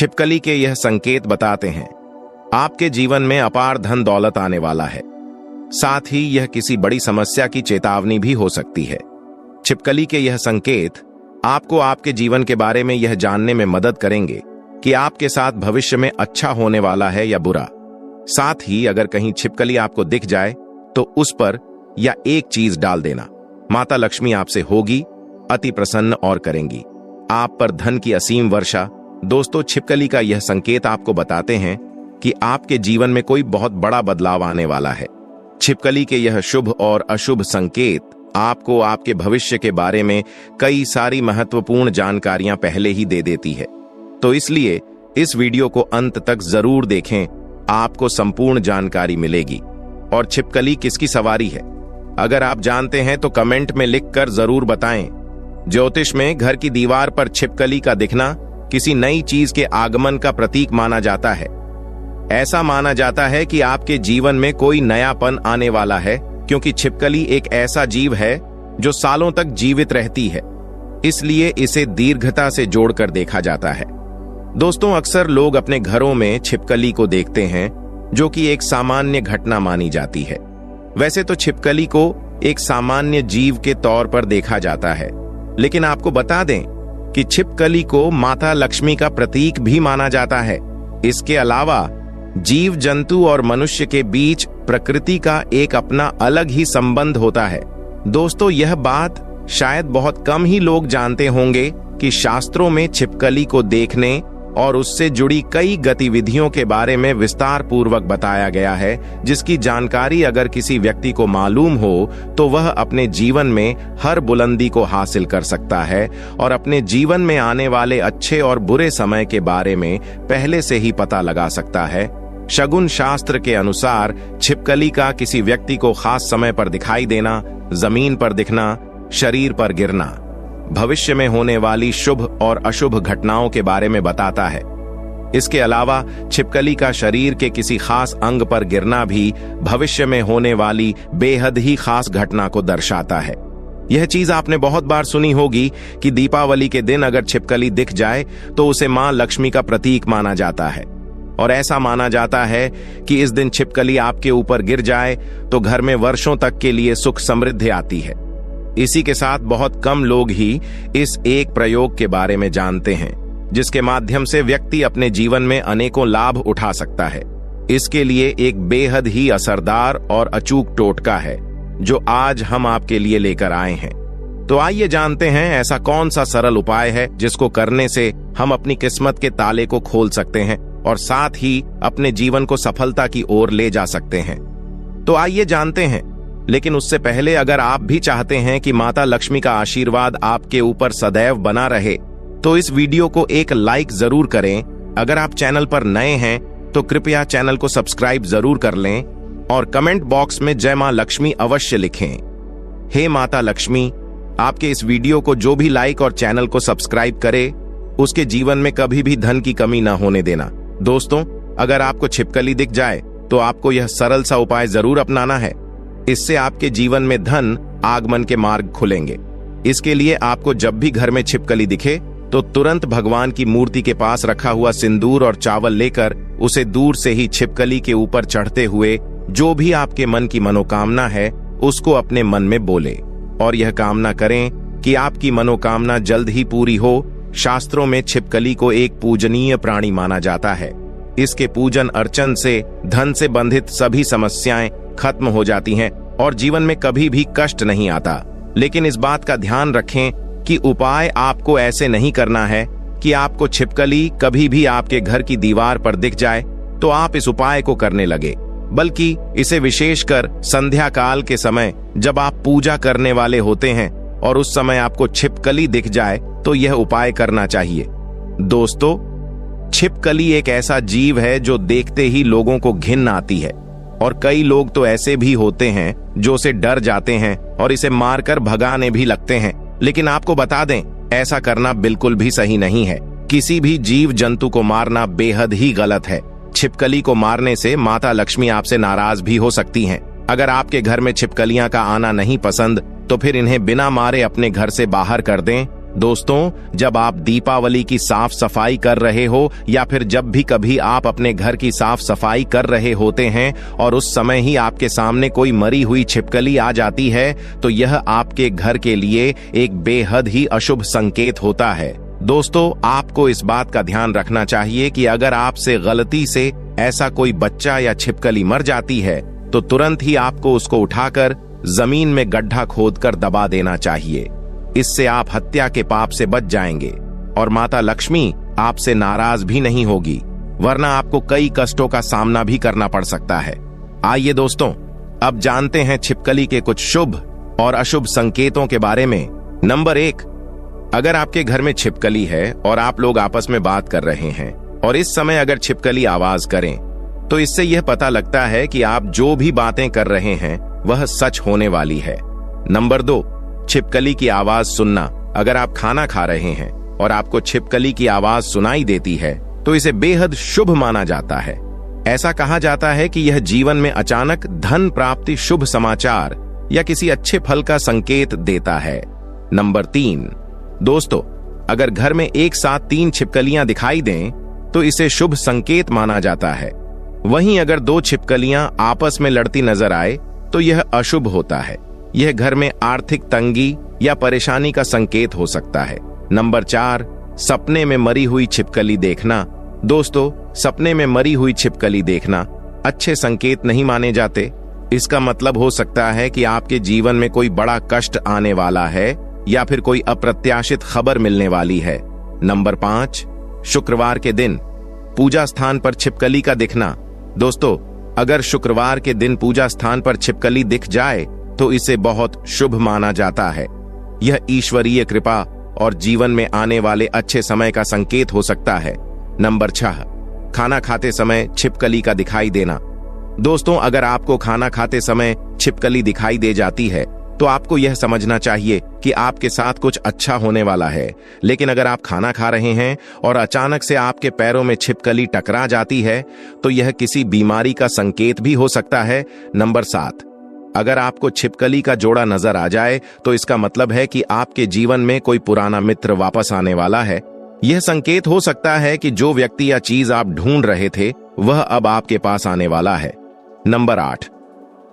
छिपकली के यह संकेत बताते हैं आपके जीवन में अपार धन दौलत आने वाला है। साथ ही यह किसी बड़ी समस्या की चेतावनी भी हो सकती है। छिपकली के यह संकेत आपको आपके जीवन के बारे में यह जानने में मदद करेंगे कि आपके साथ भविष्य में अच्छा होने वाला है या बुरा। साथ ही अगर कहीं छिपकली आपको दिख जाए तो उस पर या एक चीज डाल देना। माता लक्ष्मी आपसे होगी अति प्रसन्न और करेंगी आप पर धन की असीम वर्षा। दोस्तों, छिपकली का यह संकेत आपको बताते हैं कि आपके जीवन में कोई बहुत बड़ा बदलाव आने वाला है। छिपकली के यह शुभ और अशुभ संकेत आपको आपके भविष्य के बारे में कई सारी महत्वपूर्ण जानकारियां पहले ही दे देती है। तो इसलिए इस वीडियो को अंत तक जरूर देखें, आपको संपूर्ण जानकारी मिलेगी। और छिपकली किसकी सवारी है, अगर आप जानते हैं तो कमेंट में लिखकर जरूर बताएं। ज्योतिष में घर की दीवार पर छिपकली का दिखना किसी नई चीज के आगमन का प्रतीक माना जाता है। ऐसा माना जाता है कि आपके जीवन में कोई नयापन आने वाला है, क्योंकि छिपकली एक ऐसा जीव है जो सालों तक जीवित रहती है, इसलिए इसे दीर्घता से जोड़कर देखा जाता है। दोस्तों, अक्सर लोग अपने घरों में छिपकली को देखते हैं, जो कि एक सामान्य घटना मानी जाती है। वैसे तो छिपकली को एक सामान्य जीव के तौर पर देखा जाता है, लेकिन आपको बता दें कि छिपकली को माता लक्ष्मी का प्रतीक भी माना जाता है। इसके अलावा जीव जंतु और मनुष्य के बीच प्रकृति का एक अपना अलग ही संबंध होता है। दोस्तों, यह बात शायद बहुत कम ही लोग जानते होंगे कि शास्त्रों में छिपकली को देखने और उससे जुड़ी कई गतिविधियों के बारे में विस्तार पूर्वक बताया गया है, जिसकी जानकारी अगर किसी व्यक्ति को मालूम हो तो वह अपने जीवन में हर बुलंदी को हासिल कर सकता है और अपने जीवन में आने वाले अच्छे और बुरे समय के बारे में पहले से ही पता लगा सकता है। शगुन शास्त्र के अनुसार छिपकली का किसी व्यक्ति को खास समय पर दिखाई देना, जमीन पर दिखना, शरीर पर गिरना भविष्य में होने वाली शुभ और अशुभ घटनाओं के बारे में बताता है। इसके अलावा छिपकली का शरीर के किसी खास अंग पर गिरना भी भविष्य में होने वाली बेहद ही खास घटना को दर्शाता है। यह चीज आपने बहुत बार सुनी होगी कि दीपावली के दिन अगर छिपकली दिख जाए तो उसे मां लक्ष्मी का प्रतीक माना जाता है, और ऐसा माना जाता है कि इस दिन छिपकली आपके ऊपर गिर जाए तो घर में वर्षों तक के लिए सुख समृद्धि आती है। इसी के साथ बहुत कम लोग ही इस एक प्रयोग के बारे में जानते हैं, जिसके माध्यम से व्यक्ति अपने जीवन में अनेकों लाभ उठा सकता है। इसके लिए एक बेहद ही असरदार और अचूक टोटका है जो आज हम आपके लिए लेकर आए हैं। तो आइए जानते हैं ऐसा कौन सा सरल उपाय है जिसको करने से हम अपनी किस्मत के ताले को खोल सकते हैं और साथ ही अपने जीवन को सफलता की ओर ले जा सकते हैं। तो आइए जानते हैं, लेकिन उससे पहले अगर आप भी चाहते हैं कि माता लक्ष्मी का आशीर्वाद आपके ऊपर सदैव बना रहे तो इस वीडियो को एक लाइक जरूर करें। अगर आप चैनल पर नए हैं तो कृपया चैनल को सब्सक्राइब जरूर कर लें और कमेंट बॉक्स में जय मां लक्ष्मी अवश्य लिखें। हे माता लक्ष्मी, आपके इस वीडियो को जो भी लाइक और चैनल को सब्सक्राइब करे उसके जीवन में कभी भी धन की कमी ना होने देना। दोस्तों, अगर आपको छिपकली दिख जाए तो आपको यह सरल सा उपाय जरूर अपनाना है। इससे आपके जीवन में धन आगमन के मार्ग खुलेंगे। इसके लिए आपको जब भी घर में छिपकली दिखे तो तुरंत भगवान की मूर्ति के पास रखा हुआ सिंदूर और चावल लेकर उसे दूर से ही छिपकली के ऊपर चढ़ते हुए जो भी आपके मन की मनोकामना है उसको अपने मन में बोले और यह कामना करें कि आपकी मनोकामना जल्द ही पूरी हो। शास्त्रों में छिपकली को एक पूजनीय प्राणी माना जाता है। इसके पूजन अर्चन से धन से बंधित सभी समस्याएं खत्म हो जाती हैं और जीवन में कभी भी कष्ट नहीं आता। लेकिन इस बात का ध्यान रखें कि उपाय आपको ऐसे नहीं करना है कि आपको छिपकली कभी भी आपके घर की दीवार पर दिख जाए तो आप इस उपाय को करने लगे, बल्कि इसे विशेषकर संध्या काल के समय जब आप पूजा करने वाले होते हैं और उस समय आपको छिपकली दिख जाए तो यह उपाय करना चाहिए। दोस्तों, छिपकली एक ऐसा जीव है जो देखते ही लोगों को घिन आती है और कई लोग तो ऐसे भी होते हैं जो उसे डर जाते हैं और इसे मारकर भगाने भी लगते हैं। लेकिन आपको बता दें, ऐसा करना बिल्कुल भी सही नहीं है। किसी भी जीव जंतु को मारना बेहद ही गलत है। छिपकली को मारने से माता लक्ष्मी आपसे नाराज भी हो सकती हैं। अगर आपके घर में छिपकलियां का आना नहीं पसंद तो फिर इन्हें बिना मारे अपने घर से बाहर कर दें दोस्तों, जब आप दीपावली की साफ सफाई कर रहे हो या फिर जब भी कभी आप अपने घर की साफ सफाई कर रहे होते हैं और उस समय ही आपके सामने कोई मरी हुई छिपकली आ जाती है, तो यह आपके घर के लिए एक बेहद ही अशुभ संकेत होता है। दोस्तों, आपको इस बात का ध्यान रखना चाहिए कि अगर आपसे गलती से ऐसा कोई बच्चा या छिपकली मर जाती है तो तुरंत ही आपको उसको उठाकर जमीन में गड्ढा खोदकर दबा देना चाहिए। इससे आप हत्या के पाप से बच जाएंगे और माता लक्ष्मी आपसे नाराज भी नहीं होगी, वरना आपको कई कष्टों का सामना भी करना पड़ सकता है। आइए दोस्तों, अब जानते हैं छिपकली के कुछ शुभ और अशुभ संकेतों के बारे में। नंबर 1, अगर आपके घर में छिपकली है और आप लोग आपस में बात कर रहे हैं और इस समय अगर छिपकली आवाज करें तो इससे यह पता लगता है कि आप जो भी बातें कर रहे हैं वह सच होने वाली है। नंबर 2, छिपकली की आवाज सुनना। अगर आप खाना खा रहे हैं और आपको छिपकली की आवाज सुनाई देती है तो इसे बेहद शुभ माना जाता है। ऐसा कहा जाता है कि यह जीवन में अचानक धन प्राप्ति, शुभ समाचार या किसी अच्छे फल का संकेत देता है। नंबर 3, दोस्तों, अगर घर में एक साथ 3 छिपकलियां दिखाई दें तो इसे शुभ संकेत माना जाता है। वहीं अगर 2 छिपकलियां आपस में लड़ती नजर आए तो यह अशुभ होता है। यह घर में आर्थिक तंगी या परेशानी का संकेत हो सकता है। नंबर 4, सपने में मरी हुई छिपकली देखना। दोस्तों, सपने में मरी हुई छिपकली देखना अच्छे संकेत नहीं माने जाते। इसका मतलब हो सकता है कि आपके जीवन में कोई बड़ा कष्ट आने वाला है या फिर कोई अप्रत्याशित खबर मिलने वाली है। नंबर 5, शुक्रवार के दिन पूजा स्थान पर छिपकली का दिखना। दोस्तों, अगर शुक्रवार के दिन पूजा स्थान पर छिपकली दिख जाए तो इसे बहुत शुभ माना जाता है। यह ईश्वरीय कृपा और जीवन में आने वाले अच्छे समय का संकेत हो सकता है। नंबर 6, खाना खाते समय छिपकली का दिखाई देना। दोस्तों, अगर आपको खाना खाते समय छिपकली दिखाई दे जाती है तो आपको यह समझना चाहिए कि आपके साथ कुछ अच्छा होने वाला है। लेकिन अगर आप खाना खा रहे हैं और अचानक से आपके पैरों में छिपकली टकरा जाती है तो यह किसी बीमारी का संकेत भी हो सकता है। नंबर 7, अगर आपको छिपकली का जोड़ा नजर आ जाए तो इसका मतलब है कि आपके जीवन में कोई पुराना मित्र वापस आने वाला है। यह संकेत हो सकता है कि जो व्यक्ति या चीज आप ढूंढ रहे थे वह अब आपके पास आने वाला है। नंबर 8,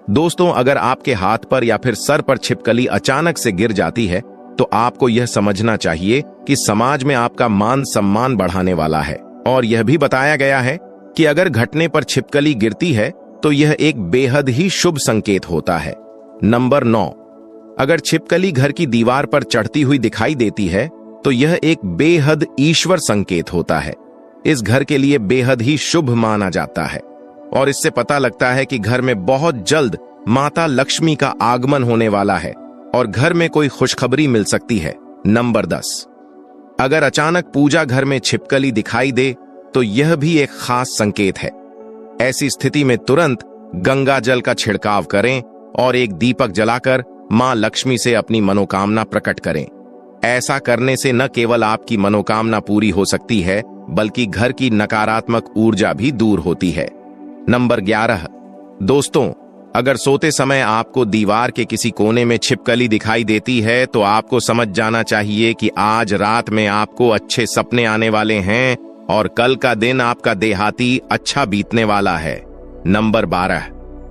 दोस्तों, अगर आपके हाथ पर या फिर सर पर छिपकली अचानक से गिर जाती है तो आपको यह समझना चाहिए कि समाज में आपका मान सम्मान बढ़ाने वाला है। और यह भी बताया गया है कि अगर घटने पर छिपकली गिरती है तो यह एक बेहद ही शुभ संकेत होता है। नंबर 9, अगर छिपकली घर की दीवार पर चढ़ती हुई दिखाई देती है तो यह एक बेहद ईश्वर संकेत होता है। इस घर के लिए बेहद ही शुभ माना जाता है और इससे पता लगता है कि घर में बहुत जल्द माता लक्ष्मी का आगमन होने वाला है और घर में कोई खुशखबरी मिल सकती है। नंबर 10, अगर अचानक पूजा घर में छिपकली दिखाई दे तो यह भी एक खास संकेत है। ऐसी स्थिति में तुरंत गंगा जल का छिड़काव करें और एक दीपक जलाकर मां लक्ष्मी से अपनी मनोकामना प्रकट करें। ऐसा करने से न केवल आपकी मनोकामना पूरी हो सकती है बल्कि घर की नकारात्मक ऊर्जा भी दूर होती है। नंबर 11, दोस्तों, अगर सोते समय आपको दीवार के किसी कोने में छिपकली दिखाई देती है तो आपको समझ जाना चाहिए कि आज रात में आपको अच्छे सपने आने वाले हैं और कल का दिन आपका देहाती अच्छा बीतने वाला है। नंबर 12,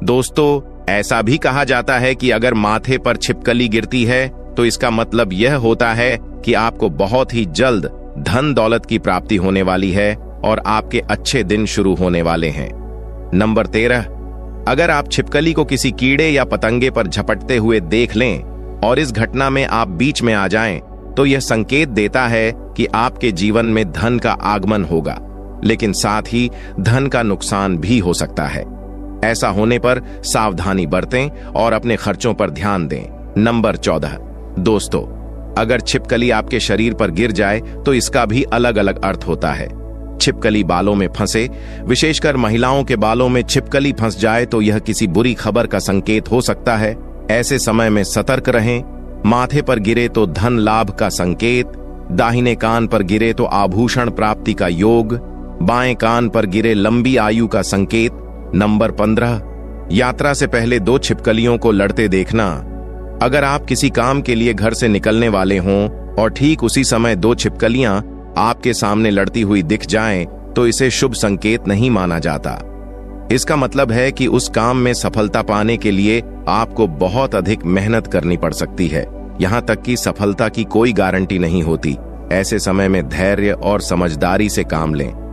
दोस्तों, ऐसा भी कहा जाता है कि अगर माथे पर छिपकली गिरती है तो इसका मतलब यह होता है कि आपको बहुत ही जल्द धन दौलत की प्राप्ति होने वाली है और आपके अच्छे दिन शुरू होने वाले हैं। नंबर 13, अगर आप छिपकली को किसी कीड़े या पतंगे पर झपटते हुए देख लें और इस घटना में आप बीच में आ जाएं, तो यह संकेत देता है कि आपके जीवन में धन का आगमन होगा, लेकिन साथ ही धन का नुकसान भी हो सकता है। ऐसा होने पर सावधानी बरतें और अपने खर्चों पर ध्यान दें। नंबर 14, दोस्तों, अगर छिपकली आपके शरीर पर गिर जाए तो इसका भी अलग अलग अर्थ होता है। छिपकली बालों में फंसे, विशेषकर महिलाओं के बालों में छिपकली फंस जाए तो यह किसी बुरी खबर का संकेत हो सकता है। ऐसे समय में सतर्क रहें। माथे पर गिरे तो धन लाभ का संकेत, दाहिने कान पर गिरे तो आभूषण प्राप्ति का योग, बाएं कान पर गिरे लंबी आयु का संकेत। नंबर 15, यात्रा से पहले 2 छिपकलियों को लड़ते देखना। अगर आप किसी काम के लिए घर से निकलने वाले हों और ठीक उसी समय दो छिपकलियां आपके सामने लड़ती हुई दिख जाएं, तो इसे शुभ संकेत नहीं माना जाता। इसका मतलब है कि उस काम में सफलता पाने के लिए आपको बहुत अधिक मेहनत करनी पड़ सकती है। यहां तक कि सफलता की कोई गारंटी नहीं होती। ऐसे समय में धैर्य और समझदारी से काम लें।